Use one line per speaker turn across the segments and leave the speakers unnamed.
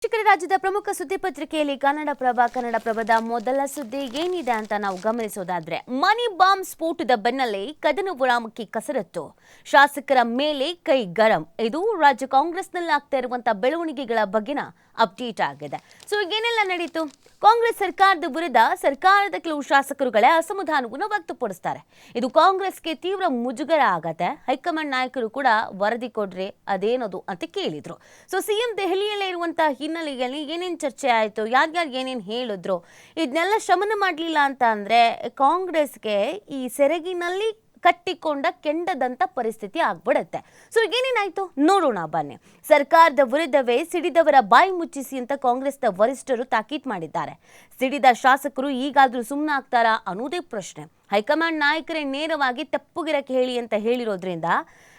ರಾಜ್ಯದ ಪ್ರಮುಖ ಸುದ್ದಿ ಪತ್ರಿಕೆಯಲ್ಲಿ ಕನ್ನಡಪ್ರಭದ ಮೊದಲ ಸುದ್ದಿ ಏನಿದೆ ಅಂತ ನಾವು ಗಮನಿಸೋದಾದ್ರೆ ಮನಿ ಬಾಂಬ್ ಸ್ಫೋಟದ ಬೆನ್ನಲ್ಲೇ ಕದನ ವಿರಾಮಕ್ಕೆ ಕಸರತ್ತು, ಶಾಸಕರ ಮೇಲೆ ಕೈ ಗರಂ. ಇದು ರಾಜ್ಯ ಕಾಂಗ್ರೆಸ್ನಲ್ಲಿ ಆಗ್ತಾ ಇರುವಂತಹ ಬೆಳವಣಿಗೆಗಳ ಬಗ್ಗೆನ ಅಪ್ಡೇಟ್ ಆಗಿದೆ. ಸೊ ಏನೆಲ್ಲ ನಡೀತು? ಕಾಂಗ್ರೆಸ್ ಸರ್ಕಾರದ ವಿರುದ್ಧ ಸರ್ಕಾರದ ಕೆಲವು ಶಾಸಕರುಗಳೇ ಅಸಮಾಧಾನವನ್ನು ವ್ಯಕ್ತಪಡಿಸ್ತಾರೆ. ಇದು ಕಾಂಗ್ರೆಸ್ಗೆ ತೀವ್ರ ಮುಜುಗರ ಆಗತ್ತೆ. ಹೈಕಮಾಂಡ್ ನಾಯಕರು ಕೂಡ ವರದಿ ಕೊಡ್ರಿ ಅದೇನದು ಅಂತ ಕೇಳಿದ್ರು. ಸೊ ಸಿಎಂ ದೆಹಲಿಯಲ್ಲೇ ಇರುವಂತಹ ಹಿನ್ನೆಲೆಯಲ್ಲಿ ಏನೇನು ಚರ್ಚೆ ಆಯಿತು, ಯಾರ್ಯಾರು ಏನೇನು ಹೇಳಿದ್ರು, ಇದನ್ನೆಲ್ಲ ಶಮನ ಮಾಡಲಿಲ್ಲ ಅಂತ ಅಂದ್ರೆ ಕಾಂಗ್ರೆಸ್ಗೆ ಈ ಸೆರಗಿನಲ್ಲಿ ಕಟ್ಟಿಕೊಂಡ ಕೆಂಡದಂತ ಪರಿಸ್ಥಿತಿ ಆಗ್ಬಿಡುತ್ತೆ. ಸೊ ಏನೇನಾಯ್ತು ನೋಡೋಣ ಬನ್ನಿ. ಸರ್ಕಾರದ ವಿರುದ್ಧವೇ ಸಿಡಿದವರ ಬಾಯಿ ಮುಚ್ಚಿಸಿ ಅಂತ ಕಾಂಗ್ರೆಸ್ನ ವರಿಷ್ಠರು ತಾಕೀತ್ ಮಾಡಿದ್ದಾರೆ. ಸಿಡಿದ ಶಾಸಕರು ಈಗಾದ್ರೂ ಸುಮ್ಮನಾಗ್ತಾರಾ ಅನ್ನೋದೇ ಪ್ರಶ್ನೆ. ಹೈಕಮಾಂಡ್ ನಾಯಕರೇ ನೇರವಾಗಿ ತಪ್ಪುಗಿರಕ್ಕೆ ಹೇಳಿ ಅಂತ ಹೇಳಿರೋದ್ರಿಂದ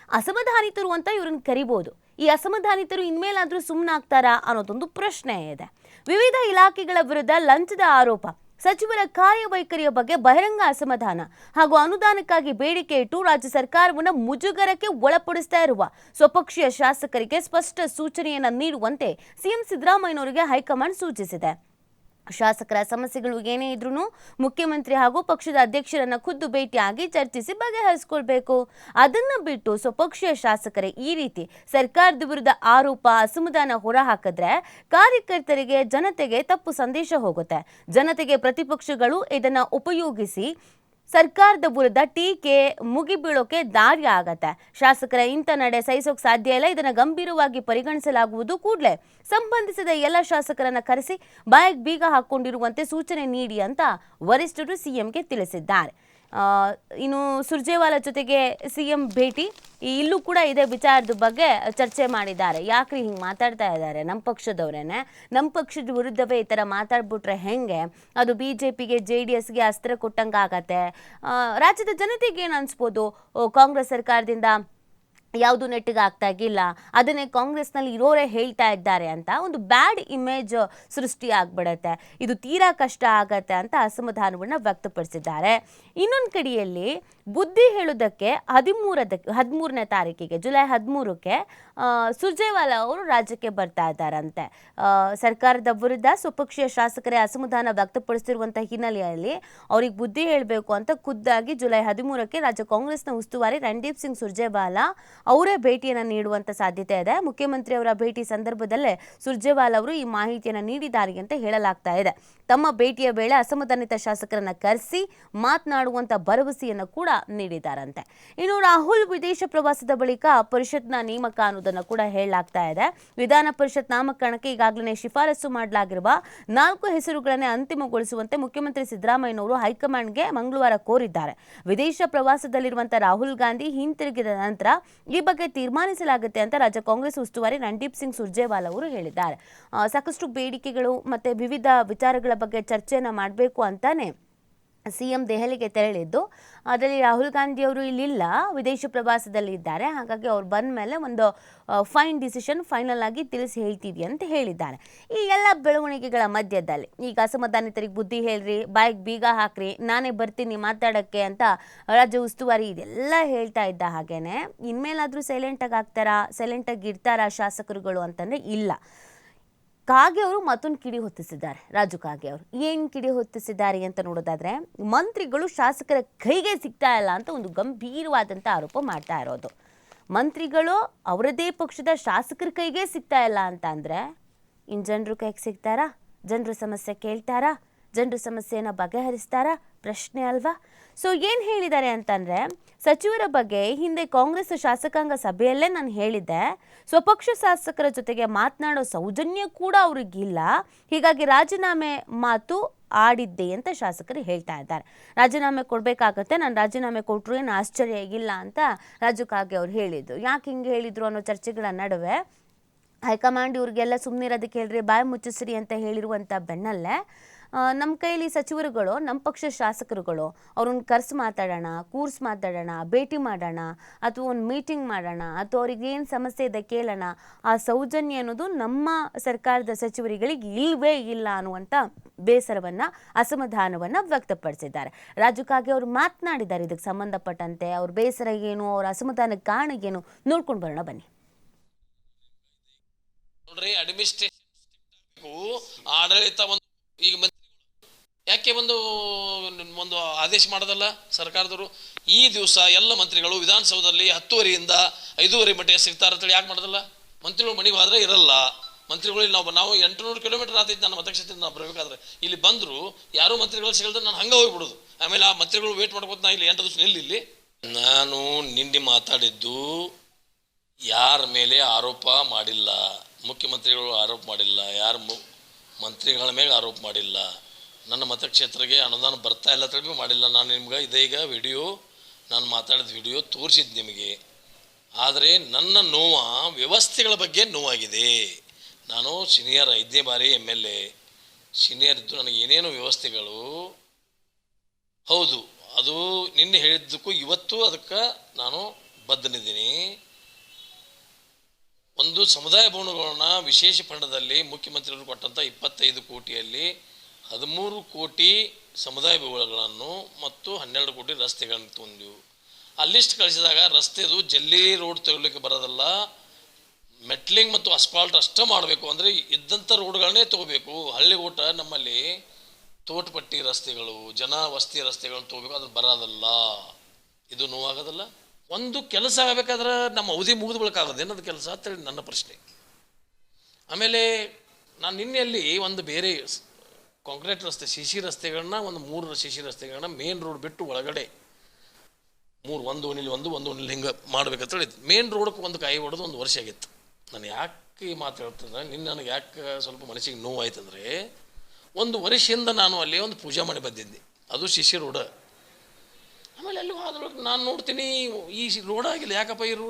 ಅಸಮಾಧಾನಿತರು ಅಂತ ಇವ್ರನ್ನ ಕರಿಬಹುದು. ಈ ಅಸಮಾಧಾನಿತರು ಇನ್ಮೇಲಾದ್ರೂ ಸುಮ್ಮನಾಗ್ತಾರಾ ಅನ್ನೋದೊಂದು ಪ್ರಶ್ನೆ ಇದೆ. ವಿವಿಧ ಇಲಾಖೆಗಳ ವಿರುದ್ಧ ಲಂಚದ ಆರೋಪ, ಸಚಿವರ ಕಾರ್ಯವೈಖರಿಯ ಬಗ್ಗೆ ಬಹಿರಂಗ ಅಸಮಾಧಾನ ಹಾಗೂ ಅನುದಾನಕ್ಕಾಗಿ ಬೇಡಿಕೆ ಇಟ್ಟು ರಾಜ್ಯ ಸರ್ಕಾರವನ್ನು ಮುಜುಗರಕ್ಕೆ ಒಳಪಡಿಸ್ತಾ ಇರುವ ಸ್ವಪಕ್ಷೀಯ ಶಾಸಕರಿಗೆ ಸ್ಪಷ್ಟ ಸೂಚನೆಯನ್ನ ನೀಡುವಂತೆ ಸಿಎಂ ಸಿದ್ದರಾಮಯ್ಯನವರಿಗೆ ಹೈಕಮಾಂಡ್ ಸೂಚಿಸಿದೆ. ಶಾಸಕರ ಸಮಸ್ಯೆಗಳು ಏನೇ ಇದ್ರೂ ಮುಖ್ಯಮಂತ್ರಿ ಹಾಗೂ ಪಕ್ಷದ ಅಧ್ಯಕ್ಷರನ್ನ ಖುದ್ದು ಭೇಟಿಯಾಗಿ ಚರ್ಚಿಸಿ ಬಗೆಹರಿಸಿಕೊಳ್ಬೇಕು. ಅದನ್ನ ಬಿಟ್ಟು ಸ್ವಪಕ್ಷೀಯ ಶಾಸಕರೇ ಈ ರೀತಿ ಸರ್ಕಾರದ ವಿರುದ್ಧ ಆರೋಪ, ಅಸಮಾಧಾನ ಹೊರಹಾಕಿದ್ರೆ ಕಾರ್ಯಕರ್ತರಿಗೆ, ಜನತೆಗೆ ತಪ್ಪು ಸಂದೇಶ ಹೋಗುತ್ತೆ. ಜನತೆಗೆ ಪ್ರತಿಪಕ್ಷಗಳು ಇದನ್ನ ಉಪಯೋಗಿಸಿ ಸರ್ಕಾರದ ವಿರುದ್ಧ ಟೀಕೆ ಮುಗಿಬೀಳೋಕೆ ದಾರಿ ಆಗತ್ತೆ. ಶಾಸಕರ ಇಂಥ ನಡೆ ಸಹಿಸೋಕೆ ಸಾಧ್ಯ ಇಲ್ಲ. ಇದನ್ನು ಗಂಭೀರವಾಗಿ ಪರಿಗಣಿಸಲಾಗುವುದು. ಕೂಡಲೇ ಸಂಬಂಧಿಸಿದ ಎಲ್ಲ ಶಾಸಕರನ್ನ ಕರೆಸಿ ಬಾಯಿಗೆ ಬೀಗ ಹಾಕೊಂಡಿರುವಂತೆ ಸೂಚನೆ ನೀಡಿ ಅಂತ ವರಿಷ್ಠರು ಸಿಎಂಗೆ ತಿಳಿಸಿದ್ದಾರೆ. ಇನ್ನು ಸುರ್ಜೇವಾಲಾ ಜೊತೆಗೆ ಸಿಎಂ ಭೇಟಿ, ಇಲ್ಲೂ ಕೂಡ ಇದೇ ವಿಚಾರದ ಬಗ್ಗೆ ಚರ್ಚೆ ಮಾಡಿದ್ದಾರೆ. ಯಾಕ್ರಿ ಹಿಂಗೆ ಮಾತಾಡ್ತಾ ಇದ್ದಾರೆ? ನಮ್ಮ ಪಕ್ಷದವರೇನೆ, ನಮ್ಮ ಪಕ್ಷದ ವಿರುದ್ಧವೇ ಈ ಥರ ಮಾತಾಡ್ಬಿಟ್ರೆ ಹೆಂಗೆ? ಅದು BJPಗೆ JDSಗೆ ಅಸ್ತ್ರ ಕೊಟ್ಟಂಗೆ ಆಗತ್ತೆ. ರಾಜ್ಯದ ಜನತೆಗೆ ಏನು ಅನಿಸ್ಬೋದು? ಕಾಂಗ್ರೆಸ್ ಸರ್ಕಾರದಿಂದ ಯಾವುದು ನೆಟ್ಟಿಗೆ ಆಗ್ತಾಗಿಲ್ಲ, ಅದನ್ನೇ ಕಾಂಗ್ರೆಸ್ನಲ್ಲಿ ಇರೋರೇ ಹೇಳ್ತಾ ಇದ್ದಾರೆ ಅಂತ ಒಂದು ಬ್ಯಾಡ್ ಇಮೇಜ್ ಸೃಷ್ಟಿ ಆಗ್ಬಿಡತ್ತೆ. ಇದು ತೀರಾ ಕಷ್ಟ ಆಗತ್ತೆ ಅಂತ ಅಸಮಾಧಾನವನ್ನು ವ್ಯಕ್ತಪಡಿಸಿದ್ದಾರೆ. ಇನ್ನೊಂದು ಕಡೆಯಲ್ಲಿ ಬುದ್ಧಿ ಹೇಳೋದಕ್ಕೆ 13ನೇ ತಾರೀಕಿಗೆ ಜುಲೈ 13ಕ್ಕೆ ಸುರ್ಜೇವಾಲಾ ಅವರು ರಾಜ್ಯಕ್ಕೆ ಬರ್ತಾ ಇದ್ದಾರಂತೆ. ಸರ್ಕಾರದ ವಿರುದ್ಧ ಸ್ವಪಕ್ಷೀಯ ಶಾಸಕರೇ ಅಸಮಾಧಾನ ವ್ಯಕ್ತಪಡಿಸಿರುವಂಥ ಹಿನ್ನೆಲೆಯಲ್ಲಿ ಅವ್ರಿಗೆ ಬುದ್ಧಿ ಹೇಳಬೇಕು ಅಂತ ಖುದ್ದಾಗಿ ಜುಲೈ 13ಕ್ಕೆ ರಾಜ್ಯ ಕಾಂಗ್ರೆಸ್ನ ಉಸ್ತುವಾರಿ ರಣದೀಪ್ ಸಿಂಗ್ ಸುರ್ಜೇವಾಲಾ ಅವರೇ ಭೇಟಿಯನ್ನು ನೀಡುವಂಥ ಸಾಧ್ಯತೆ ಇದೆ. ಮುಖ್ಯಮಂತ್ರಿ ಅವರ ಭೇಟಿ ಸಂದರ್ಭದಲ್ಲೇ ಸುರ್ಜೇವಾಲಾ ಅವರು ಈ ಮಾಹಿತಿಯನ್ನು ನೀಡಿದ್ದಾರೆ ಅಂತ ಹೇಳಲಾಗ್ತಾ ಇದೆ. ತಮ್ಮ ಭೇಟಿಯ ವೇಳೆ ಅಸಮಾಧಾನಿತ ಶಾಸಕರನ್ನ ಕರೆಸಿ ಮಾತನಾಡುವಂಥ ಭರವಸೆಯನ್ನು ಕೂಡ ನೀಡಿದ್ದಾರಂತೆ. ಇನ್ನು ರಾಹುಲ್ ವಿದೇಶ ಪ್ರವಾಸದ ಬಳಿಕ ಪರಿಷತ್ನ ನೇಮಕ ಅನ್ನೋದನ್ನು ಕೂಡ ಹೇಳಲಾಗ್ತಾ ಇದೆ. ವಿಧಾನ ಪರಿಷತ್ ನಾಮಕರಣಕ್ಕೆ ಈಗಾಗಲೇ ಶಿಫಾರಸು ಮಾಡಲಾಗಿರುವ 4 ಹೆಸರುಗಳನ್ನೇ ಅಂತಿಮಗೊಳಿಸುವಂತೆ ಮುಖ್ಯಮಂತ್ರಿ ಸಿದ್ದರಾಮಯ್ಯನವರು ಹೈಕಮಾಂಡ್ಗೆ ಮಂಗಳವಾರ ಕೋರಿದ್ದಾರೆ. ವಿದೇಶ ಪ್ರವಾಸದಲ್ಲಿರುವಂತಹ ರಾಹುಲ್ ಗಾಂಧಿ ಹಿಂತಿರುಗಿದ ನಂತರ ಈ ಬಗ್ಗೆ ತೀರ್ಮಾನಿಸಲಾಗುತ್ತೆ ಅಂತ ರಾಜ್ಯ ಕಾಂಗ್ರೆಸ್ ಉಸ್ತುವಾರಿ ರಣದೀಪ್ ಸಿಂಗ್ ಸುರ್ಜೇವಾಲಾ ಅವರು ಹೇಳಿದ್ದಾರೆ. ಸಾಕಷ್ಟು ಬೇಡಿಕೆಗಳು ಮತ್ತೆ ವಿವಿಧ ವಿಚಾರಗಳ ಬಗ್ಗೆ ಚರ್ಚೆಯನ್ನ ಮಾಡಬೇಕು ಅಂತಾನೆ ಸಿಎಂ ದೆಹಲಿಗೆ ತೆರಳಿದ್ದು, ಅದರಲ್ಲಿ ರಾಹುಲ್ ಗಾಂಧಿ ಅವರು ಇಲ್ಲಿಲ್ಲ, ವಿದೇಶ ಪ್ರವಾಸದಲ್ಲಿ ಇದ್ದಾರೆ. ಹಾಗಾಗಿ ಅವ್ರು ಬಂದ ಮೇಲೆ ಒಂದು ಫೈನಲ್ ಆಗಿ ತಿಳಿಸಿ ಹೇಳ್ತೀವಿ ಅಂತ ಹೇಳಿದ್ದಾರೆ. ಈ ಎಲ್ಲ ಬೆಳವಣಿಗೆಗಳ ಮಧ್ಯದಲ್ಲಿ ಈಗ ಅಸಮಾಧಾನಿತರಿಗೆ ಬುದ್ಧಿ ಹೇಳ್ರಿ, ಬಾಯಿಗೆ ಬೀಗ ಹಾಕ್ರಿ, ನಾನೇ ಬರ್ತೀನಿ ಮಾತಾಡೋಕ್ಕೆ ಅಂತ ರಾಜ್ಯ ಉಸ್ತುವಾರಿ ಇದೆಲ್ಲ ಹೇಳ್ತಾ ಇದ್ದ ಹಾಗೇನೆ ಇನ್ಮೇಲಾದರೂ ಸೈಲೆಂಟಾಗಿ ಇರ್ತಾರಾ ಶಾಸಕರುಗಳು ಅಂತಂದರೆ ಇಲ್ಲ. ಕಾಗೆ ಅವರು ಮತ್ತೊಂದು ಕಿಡಿ ಹೊತ್ತಿಸಿದ್ದಾರೆ. ರಾಜು ಕಾಗೆ ಅವರು ಏನು ಕಿಡಿ ಹೊತ್ತಿಸಿದ್ದಾರೆ ಅಂತ ನೋಡೋದಾದ್ರೆ, ಮಂತ್ರಿಗಳು ಶಾಸಕರ ಕೈಗೆ ಸಿಗ್ತಾ ಇಲ್ಲ ಅಂತ ಒಂದು ಗಂಭೀರವಾದಂಥ ಆರೋಪ ಮಾಡ್ತಾ ಇರೋದು. ಮಂತ್ರಿಗಳು ಅವರದೇ ಪಕ್ಷದ ಶಾಸಕರ ಕೈಗೆ ಸಿಗ್ತಾ ಇಲ್ಲ ಅಂತ ಅಂದರೆ ಇನ್ನು ಜನರು ಕೈಗೆ ಸಿಗ್ತಾರಾ? ಜನರು ಸಮಸ್ಯೆ ಕೇಳ್ತಾರಾ? ಜನರು ಸಮಸ್ಯೆಯನ್ನು ಬಗೆಹರಿಸ್ತಾರಾ? ಪ್ರಶ್ನೆ ಅಲ್ವಾ? ಸೊ ಏನು ಹೇಳಿದ್ದಾರೆ ಅಂತಂದರೆ, ಸಚಿವರ ಬಗ್ಗೆ ಹಿಂದೆ ಕಾಂಗ್ರೆಸ್ ಶಾಸಕಾಂಗ ಸಭೆಯಲ್ಲೇ ನಾನು ಹೇಳಿದ್ದೆ, ಸ್ವಪಕ್ಷ ಶಾಸಕರ ಜೊತೆಗೆ ಮಾತನಾಡೋ ಸೌಜನ್ಯ ಕೂಡ ಅವ್ರಿಗಿಲ್ಲ, ಹೀಗಾಗಿ ರಾಜೀನಾಮೆ ಮಾತು ಆಡಿದ್ದೆ ಅಂತ ಶಾಸಕರು ಹೇಳ್ತಾ ಇದ್ದಾರೆ. ರಾಜೀನಾಮೆ ಕೊಡಬೇಕಾಗತ್ತೆ, ನಾನು ರಾಜೀನಾಮೆ ಕೊಟ್ಟರು ಏನು ಆಶ್ಚರ್ಯ ಇಲ್ಲ ಅಂತ ರಾಜು ಕಾಗೆ ಅವ್ರು ಹೇಳಿದ್ದು. ಯಾಕೆ ಹಿಂಗೆ ಹೇಳಿದರು ಅನ್ನೋ ಚರ್ಚೆಗಳ ನಡುವೆ ಹೈಕಮಾಂಡ್ ಇವ್ರಿಗೆಲ್ಲ ಸುಮ್ಮನಿರೋದಕ್ಕೆ ಹೇಳ್ರಿ, ಬಾಯಿ ಮುಚ್ಚಿಸ್ರಿ ಅಂತ ಹೇಳಿರುವಂಥ ಬೆನ್ನಲ್ಲೇ ನಮ್ಮ ಕೈಲಿ ಸಚಿವರುಗಳು, ನಮ್ಮ ಪಕ್ಷ ಶಾಸಕರುಗಳು ಅವ್ರನ್ನ ಕರೆಸಿ ಮಾತಾಡೋಣ, ಕೂರ್ಸಿ ಮಾತಾಡೋಣ, ಭೇಟಿ ಮಾಡೋಣ, ಅಥವಾ ಒಂದು ಮೀಟಿಂಗ್ ಮಾಡೋಣ, ಅಥವಾ ಅವ್ರಿಗೆ ಏನು ಸಮಸ್ಯೆ ಇದೆ ಕೇಳೋಣ, ಆ ಸೌಜನ್ಯ ಅನ್ನೋದು ನಮ್ಮ ಸರ್ಕಾರದ ಸಚಿವರುಗಳಿಗೆ ಇಲ್ಲವೇ ಇಲ್ಲ ಅನ್ನುವಂಥ ಬೇಸರವನ್ನು, ಅಸಮಾಧಾನವನ್ನು ವ್ಯಕ್ತಪಡಿಸಿದ್ದಾರೆ. ರಾಜು ಕಾಗೆ ಅವರು ಮಾತನಾಡಿದ್ದಾರೆ ಇದಕ್ಕೆ ಸಂಬಂಧಪಟ್ಟಂತೆ. ಅವ್ರ ಬೇಸರ ಏನು, ಅವ್ರ ಅಸಮಾಧಾನಕ್ಕೆ ಕಾರಣ ಏನು ನೋಡ್ಕೊಂಡು ಬರೋಣ ಬನ್ನಿ.
ನೋಡ್ರಿ, ಅಡ್ಮಿನಿಸ್ಟ್ರೇಷನ್ ಆಡಳಿತ ಒಂದು ಈಗ ಯಾಕೆ ಒಂದು ಒಂದು ಆದೇಶ ಮಾಡೋದಲ್ಲ ಸರ್ಕಾರದವರು? ಈ ದಿವಸ ಎಲ್ಲ ಮಂತ್ರಿಗಳು ವಿಧಾನಸೌಧದಲ್ಲಿ 10:30 5:30 ಮಟ್ಟಿಗೆ ಸಿಗ್ತಾರೆ ಅಂತೇಳಿ ಯಾಕೆ ಮಾಡೋದಲ್ಲ? ಮಂತ್ರಿಗಳು ಮನೆಗೆ ಹೋದ್ರೆ ಇರಲ್ಲ. ಮಂತ್ರಿಗಳು ನಾವು 800 ಕಿಲೋಮೀಟರ್ ಆತೈತಿ ನನ್ನ ಮತಕ್ಷೇತ್ರದಿಂದ ನಾವು ಬರಬೇಕಾದ್ರೆ. ಇಲ್ಲಿ ಬಂದರು ಯಾರೂ ಮಂತ್ರಿಗಳು ಸಿಗಲ್ದ್ರೆ ನಾನು ಹಂಗೆ ಹೋಗ್ಬಿಡೋದು. ಆಮೇಲೆ ಆ ಮಂತ್ರಿಗಳು ವೇಟ್ ಮಾಡ್ಕೊತ ನಾ ಇಲ್ಲಿ 8 ದಿವಸ ಇಲ್ಲಿ ನಾನು ನಿನ್ನೆ ಮಾತಾಡಿದ್ದು ಯಾರ ಮೇಲೆ ಆರೋಪ ಮಾಡಿಲ್ಲ. ಮುಖ್ಯಮಂತ್ರಿಗಳು ಆರೋಪ ಮಾಡಿಲ್ಲ, ಯಾರು ಮಂತ್ರಿಗಳ ಮೇಲೆ ಆರೋಪ ಮಾಡಿಲ್ಲ. ನನ್ನ ಮತಕ್ಷೇತ್ರಕ್ಕೆ ಅನುದಾನ ಬರ್ತಾ ಇಲ್ಲ ಅಂತೇಳಿ ಮಾಡಿಲ್ಲ. ನಾನು ನಿಮ್ಗೆ ಇದೀಗ ವಿಡಿಯೋ, ನಾನು ಮಾತಾಡಿದ ವಿಡಿಯೋ ತೋರಿಸಿದ್ದು ನಿಮಗೆ. ಆದರೆ ನನ್ನ ನೋವು ವ್ಯವಸ್ಥೆಗಳ ಬಗ್ಗೆ ನೋವಾಗಿದೆ. ನಾನು ಸೀನಿಯರ್ 5ನೇ ಬಾರಿ MLA ಸೀನಿಯರ್ ಇದ್ದು ನನಗೆ ಏನೇನು ವ್ಯವಸ್ಥೆಗಳು ಹೌದು, ಅದು ನಿನ್ನೆ ಹೇಳಿದ್ದಕ್ಕೂ ಇವತ್ತು ಅದಕ್ಕೆ ನಾನು ಬದ್ಧನಿದ್ದೀನಿ. ಒಂದು ಸಮುದಾಯ ಭವನಗಳನ್ನ ವಿಶೇಷ ಫಂಡದಲ್ಲಿ ಮುಖ್ಯಮಂತ್ರಿಗಳು ಕೊಟ್ಟಂಥ 25 ಕೋಟಿಯಲ್ಲಿ 13 ಕೋಟಿ ಸಮುದಾಯ ಭವನಗಳನ್ನು ಮತ್ತು 12 ಕೋಟಿ ರಸ್ತೆಗಳನ್ನು ತಂದೆವು. ಆ ಲಿಸ್ಟ್ ಕಳಿಸಿದಾಗ ರಸ್ತೆದು ಜಲ್ಲಿ ರೋಡ್ ತೆಗೊಳ್ಳಿಕ್ಕೆ ಬರೋದಲ್ಲ, ಮೆಟ್ಲಿಂಗ್ ಮತ್ತು ಅಸ್ಫಾಲ್ಟ್ ಅಷ್ಟೇ ಮಾಡಬೇಕು. ಅಂದರೆ ಇದ್ದಂಥ ರೋಡ್ಗಳನ್ನೇ ತೊಗೋಬೇಕು. ಹಳ್ಳಿ ಊಟ ನಮ್ಮಲ್ಲಿ ತೋಟಪಟ್ಟಿ ರಸ್ತೆಗಳು, ಜನ ವಸತಿ ರಸ್ತೆಗಳನ್ನು ತೊಗೋಬೇಕು, ಅದು ಬರೋದಲ್ಲ. ಇದು ನೋವಾಗೋದಲ್ಲ. ಒಂದು ಕೆಲಸ ಆಗಬೇಕಾದ್ರೆ ನಮ್ಮ ಅವಧಿ ಮುಗಿದು ಬಳಕಾಗೋದು ಏನದು ಕೆಲಸ ಅಂತೇಳಿ ನನ್ನ ಪ್ರಶ್ನೆ. ಆಮೇಲೆ ನಾನು ನಿನ್ನೆಯಲ್ಲಿ ಒಂದು ಬೇರೆ ಕಾಂಕ್ರೀಟ್ ರಸ್ತೆ ಶಿಶಿ ರಸ್ತೆಗಳನ್ನ ಒಂದು 3 ಶಿಶಿ ರಸ್ತೆಗಳನ್ನ ಮೇನ್ ರೋಡ್ ಬಿಟ್ಟು ಒಳಗಡೆ 3 ಒಂದು ಓಣಿಲಿ ಒಂದು ಓಣಿಲಿ ಹಿಂಗೆ ಮಾಡ್ಬೇಕಂತೇಳಿ ಮೇನ್ ರೋಡ್ಗೆ ಒಂದು ಕಾಯಿ ಹೊಡೆದು 1 ವರ್ಷ ಆಗಿತ್ತು. ನಾನು ಯಾಕೆ ಮಾತಾಡ್ತಂದ್ರೆ ನಿನ್ನೆ ನನಗೆ ಯಾಕೆ ಸ್ವಲ್ಪ ಮನಸ್ಸಿಗೆ ನೋವು ಆಯ್ತಂದರೆ 1 ವರ್ಷದಿಂದ ನಾನು ಅಲ್ಲಿ ಒಂದು ಪೂಜೆ ಮಾಡಿ ಬಂದಿದ್ದೆ, ಅದು ಶಿಶಿ ರೋಡ್. ಆಮೇಲೆ ಅಲ್ಲಿ ಹೋದ್ರೊಳಗೆ ನಾನು ನೋಡ್ತೀನಿ ಈ ರೋಡ್ ಆಗಿಲ್ಲ, ಯಾಕಪ್ಪ ಈ ರೋಡ್